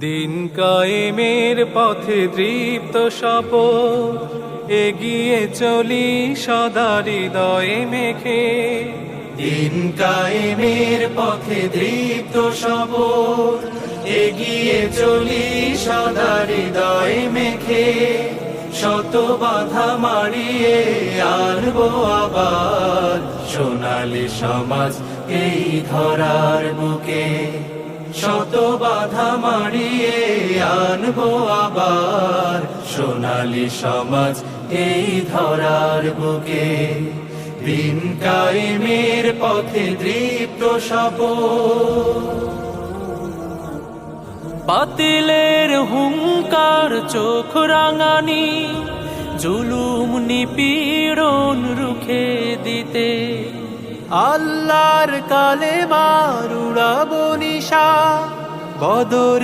দিন কায়েমের পথে দৃপ্ত শপথ, এগিয়ে চলি সদা হৃদয়ে মেখে। দিন কায়েমের পথে দৃপ্ত শপথ, এগিয়ে চলি সদা হৃদয়ে মেখে। শত বাধা মারিয়ে আনবো আবার সোনালী সমাজ এই ধরার বুকে। শত বাধা মারিয়ে আনবো আবার সোনালী সমাজ এই ধরার বুকে। দিন কায়েমের পথে দৃপ্ত শপথ, বাতিলের হুঙ্কার চোখ রাঙানি, জুলুম নিপীড়ন রুখে দিতে। আল্লাহর কালেমার উড়াবো নিশা, বদর